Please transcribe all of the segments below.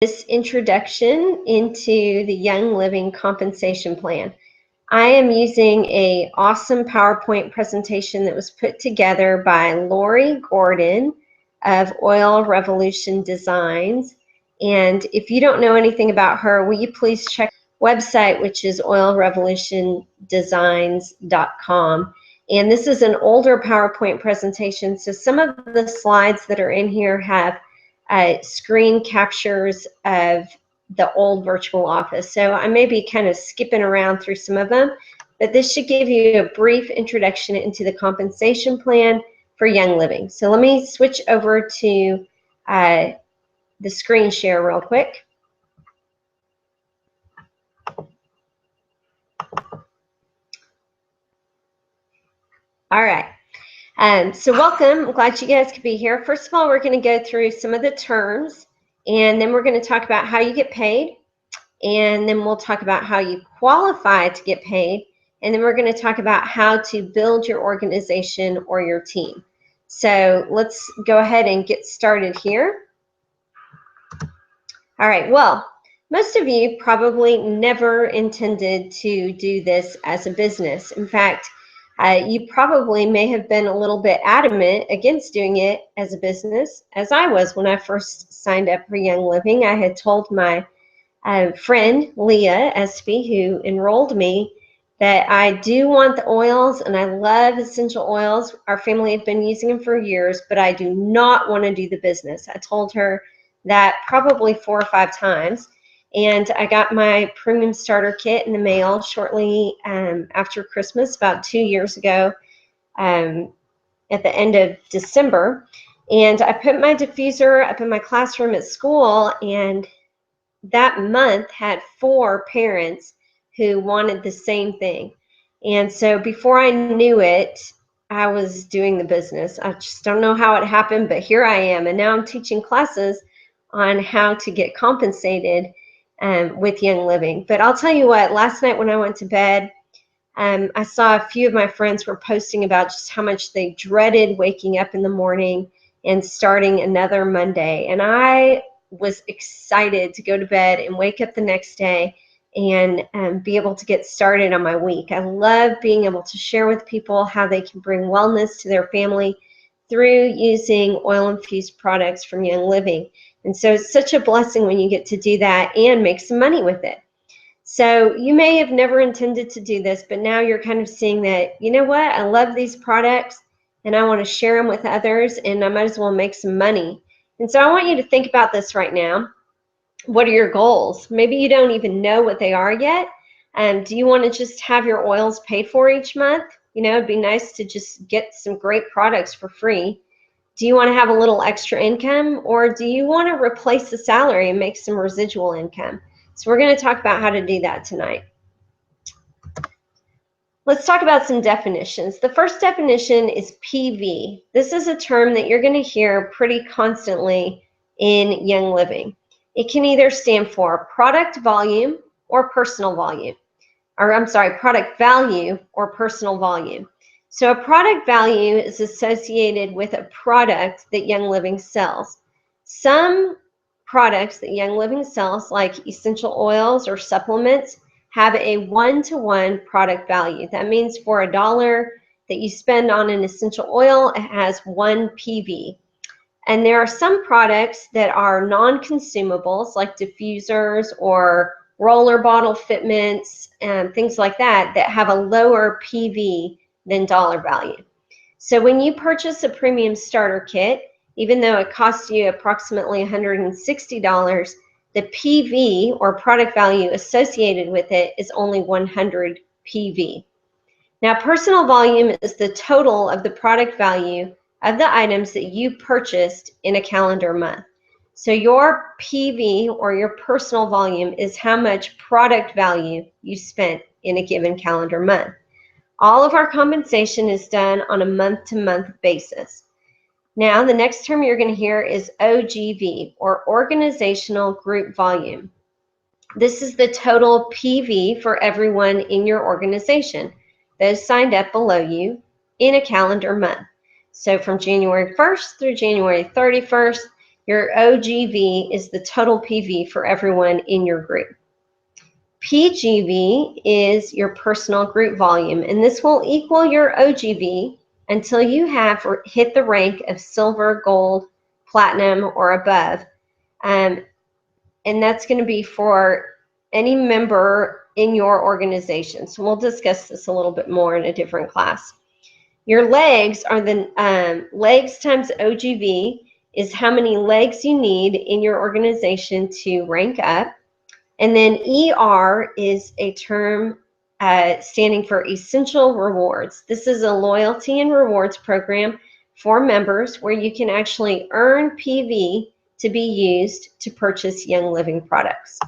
This introduction into the Young Living compensation plan. I am using an awesome PowerPoint presentation that was put together by Lori Gordon of Oil Revolution Designs. And if you don't know anything about her, will you please check the website, which is oilrevolutiondesigns.com. And this is an older PowerPoint presentation, so some of the slides that are in here have screen captures of the old virtual office. So I may be kind of skipping around through some of them, but this should give you a brief introduction into the compensation plan for Young Living. So let me switch over to the screen share real quick. All right. So welcome. I'm glad you guys could be here. First of all, we're going to go through some of the terms, and then we're going to talk about how you get paid, and then we'll talk about how you qualify to get paid, and then we're going to talk about how to build your organization or your team. So let's go ahead and get started here. All right, well, most of you probably never intended to do this as a business. In fact, you probably may have been a little bit adamant against doing it as a business, as I was when I first signed up for Young Living. I had told my friend, Leah Espy, who enrolled me, that I do want the oils and I love essential oils. Our family had been using them for years, but I do not want to do the business. I told her that probably 4 or 5 times. And I got my premium starter kit in the mail shortly after Christmas, about 2 years ago, at the end of December. And I put my diffuser up in my classroom at school, and that month had 4 parents who wanted the same thing. And so before I knew it, I was doing the business. I just don't know how it happened, but here I am. And now I'm teaching classes on how to get compensated with Young Living. But I'll tell you what, last night when I went to bed, I saw a few of my friends were posting about just how much they dreaded waking up in the morning and starting another Monday. And I was excited to go to bed and wake up the next day and be able to get started on my week. I love being able to share with people how they can bring wellness to their family through using oil-infused products from Young Living. And so it's such a blessing when you get to do that and make some money with it. So you may have never intended to do this, but now you're kind of seeing that, you know what, I love these products and I want to share them with others, and I might as well make some money. And so I want you to think about this right now. What are your goals? Maybe you don't even know what they are yet. Do you want to just have your oils paid for each month? You know, it'd be nice to just get some great products for free. Do you want to have a little extra income, or do you want to replace the salary and make some residual income? So we're going to talk about how to do that tonight. Let's talk about some definitions. The first definition is PV. This is a term that you're going to hear pretty constantly in Young Living. It can either stand for product volume or personal volume, or I'm sorry, product value or personal volume. So a product value is associated with a product that Young Living sells. Some products that Young Living sells, like essential oils or supplements, have a 1-to-1 product value. That means for $1 that you spend on an essential oil, it has 1 PV. And there are some products that are non-consumables, like diffusers or roller bottle fitments and things like that, that have a lower PV than dollar value. So when you purchase a premium starter kit, even though it costs you approximately $160, the PV or product value associated with it is only 100 PV. Now, personal volume is the total of the product value of the items that you purchased in a calendar month. So your PV or your personal volume is how much product value you spent in a given calendar month. All of our compensation is done on a month-to-month basis. Now, the next term you're going to hear is OGV, or organizational group volume. This is the total PV for everyone in your organization, those signed up below you, in a calendar month. So from January 1st through January 31st, Your OGV is the total PV for everyone in your group. PGV is your personal group volume, and this will equal your OGV until you have hit the rank of silver, gold, platinum, or above. And that's going to be for any member in your organization. So we'll discuss this a little bit more in a different class. Your legs are the legs times OGV is how many legs you need in your organization to rank up. And then ER is a term standing for Essential Rewards. This is a loyalty and rewards program for members where you can actually earn PV to be used to purchase Young Living products.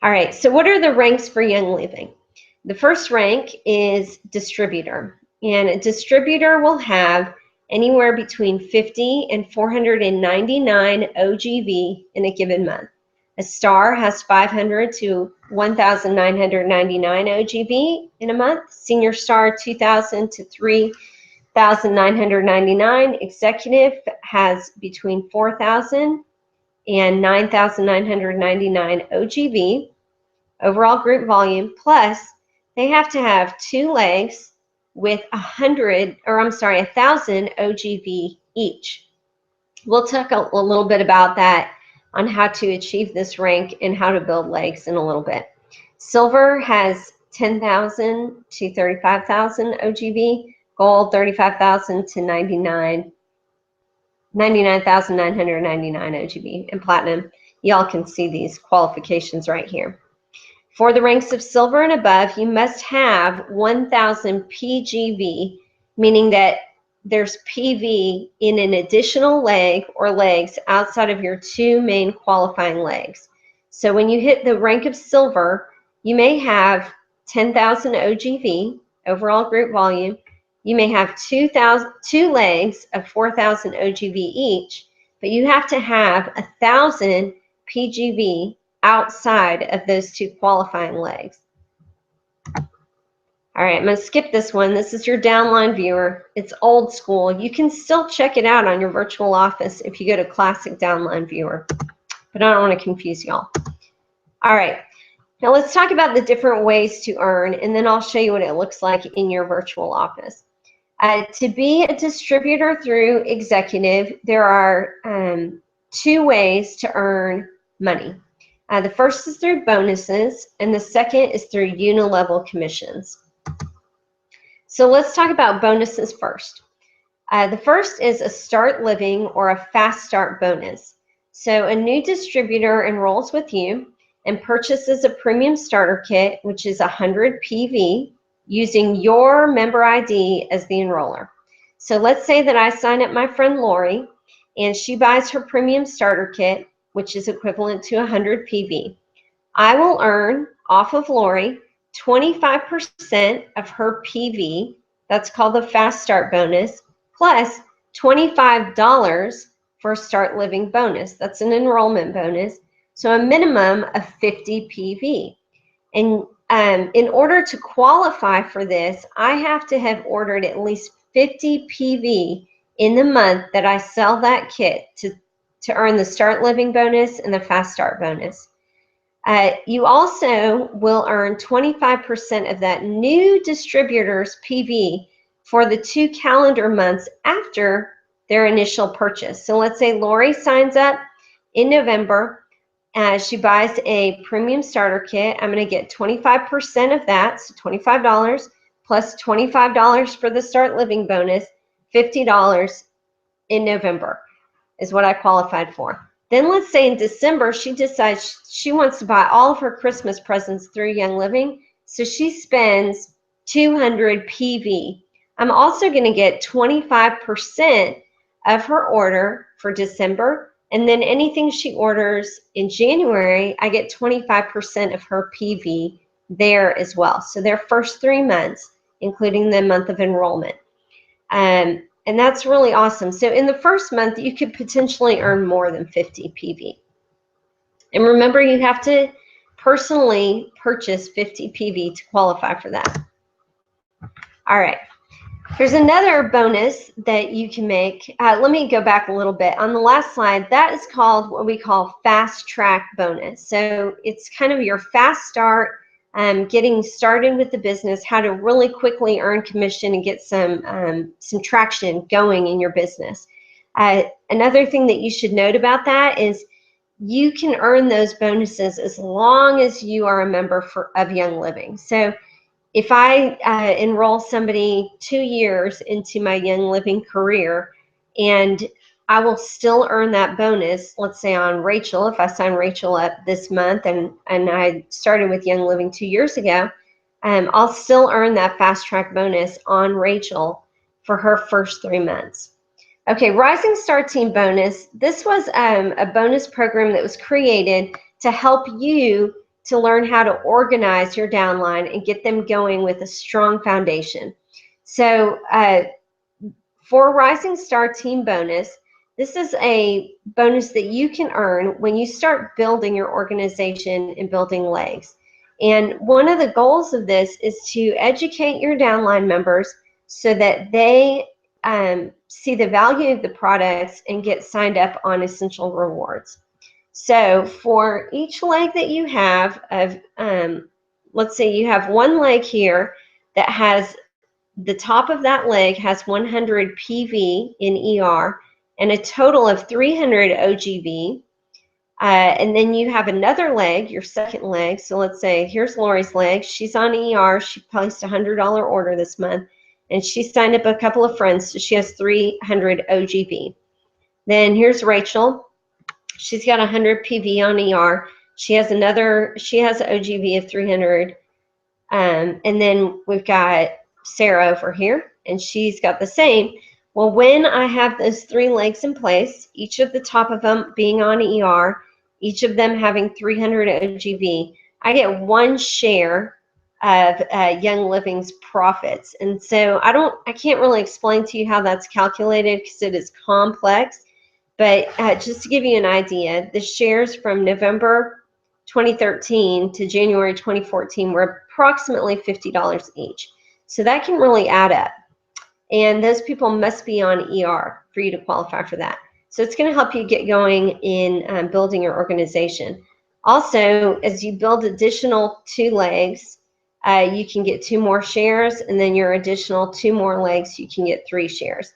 All right, so what are the ranks for Young Living? The first rank is distributor, and a distributor will have anywhere between 50 and 499 OGV in a given month. A star has 500 to 1,999 OGV in a month. Senior star 2,000 to 3,999. Executive has between 4,000 and 9,999 OGV. Overall group volume, plus they have to have 2 legs with 1,000 OGV each. We'll talk a little bit about that on how to achieve this rank and how to build legs in a little bit. Silver has 10,000 to 35,000 OGV, gold 35,000 to 99,999 OGV, and platinum. Y'all can see these qualifications right here. For the ranks of silver and above, you must have 1,000 PGV, meaning that there's PV in an additional leg or legs outside of your 2 main qualifying legs. So when you hit the rank of silver, you may have 10,000 OGV, overall group volume. You may have 2 legs of 4,000 OGV each, but you have to have 1,000 PGV outside of those 2 qualifying legs. All right, I'm going to skip this one. This is your downline viewer. It's old school. You can still check it out on your virtual office if you go to Classic Downline Viewer, but I don't want to confuse y'all. All right, now let's talk about the different ways to earn, and then I'll show you what it looks like in your virtual office. To be a distributor through executive, there are 2 ways to earn money. The first is through bonuses, and the second is through unilevel commissions. So let's talk about bonuses first. The first is a Start Living or a Fast Start bonus. So a new distributor enrolls with you and purchases a premium starter kit, which is 100 PV, using your member ID as the enroller. So let's say that I sign up my friend Lori, and she buys her premium starter kit, which is equivalent to 100 PV. I will earn off of Lori 25% of her PV, that's called the Fast Start bonus, plus $25 for a Start Living bonus. That's an enrollment bonus. So a minimum of 50 PV. And in order to qualify for this, I have to have ordered at least 50 PV in the month that I sell that kit to earn the Start Living bonus and the Fast Start bonus. You also will earn 25% of that new distributor's PV for the 2 calendar months after their initial purchase. So let's say Lori signs up in November. She buys a premium starter kit. I'm going to get 25% of that, so $25, plus $25 for the Start Living bonus, $50 in November is what I qualified for. Then let's say in December, she decides she wants to buy all of her Christmas presents through Young Living, so she spends 200 PV. I'm also going to get 25% of her order for December, and then anything she orders in January, I get 25% of her PV there as well. So their first 3 months, including the month of enrollment. And that's really awesome. So in the first month, you could potentially earn more than 50 PV. And remember, you have to personally purchase 50 PV to qualify for that. All right. There's another bonus that you can make. Let me go back a little bit. On the last slide, that is called what we call fast track bonus. So it's kind of your fast start, getting started with the business, how to really quickly earn commission and get some traction going in your business. Another thing that you should note about that is you can earn those bonuses as long as you are a member of Young Living. So if I enroll somebody 2 years into my Young Living career, and I will still earn that bonus, let's say on Rachel, if I sign Rachel up this month and I started with Young Living 2 years ago, I'll still earn that fast track bonus on Rachel for her first 3 months. Okay, Rising Star Team bonus. This was a bonus program that was created to help you to learn how to organize your downline and get them going with a strong foundation. So for Rising Star Team bonus, this is a bonus that you can earn when you start building your organization and building legs. And one of the goals of this is to educate your downline members so that they see the value of the products and get signed up on Essential Rewards. So for each leg that you have of, let's say you have one leg here that has, the top of that leg has 100 PV in ER and a total of 300 OGV. And then you have another leg, your second leg. So let's say here's Lori's leg. She's on ER. She placed a $100 order this month, and she signed up a couple of friends, so she has 300 OGV. Then here's Rachel. She's got 100 PV on ER. She has OGV of 300. And then we've got Sarah over here, and she's got the same. Well, when I have those 3 legs in place, each of the top of them being on ER, each of them having 300 OGV, I get 1 share of Young Living's profits. And so I can't really explain to you how that's calculated because it is complex. But just to give you an idea, the shares from November 2013 to January 2014 were approximately $50 each. So that can really add up. And those people must be on ER for you to qualify for that. So it's going to help you get going in building your organization. Also, as you build additional 2 legs, you can get 2 more shares, and then your additional 2 more legs, you can get 3 shares.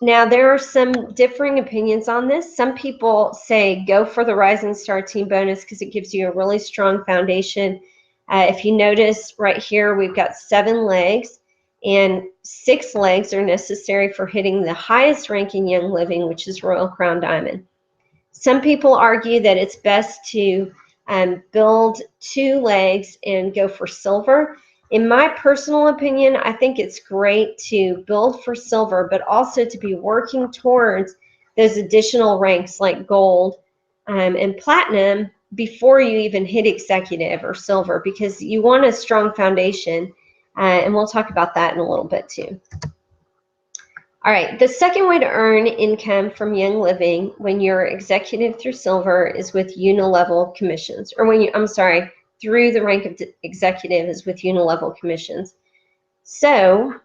Now, there are some differing opinions on this. Some people say go for the Rising Star Team bonus because it gives you a really strong foundation. If you notice right here, we've got 7 legs, and 6 legs are necessary for hitting the highest rank in Young Living, which is Royal Crown Diamond. Some people argue that it's best to build 2 legs and go for silver. In my personal opinion, I think it's great to build for silver, but also to be working towards those additional ranks like gold and platinum before you even hit executive or silver, because you want a strong foundation. And we'll talk about that in a little bit too. All right, the second way to earn income from Young Living when you're executive through silver is with unilevel commissions, or through the rank of executive is with unilevel commissions. So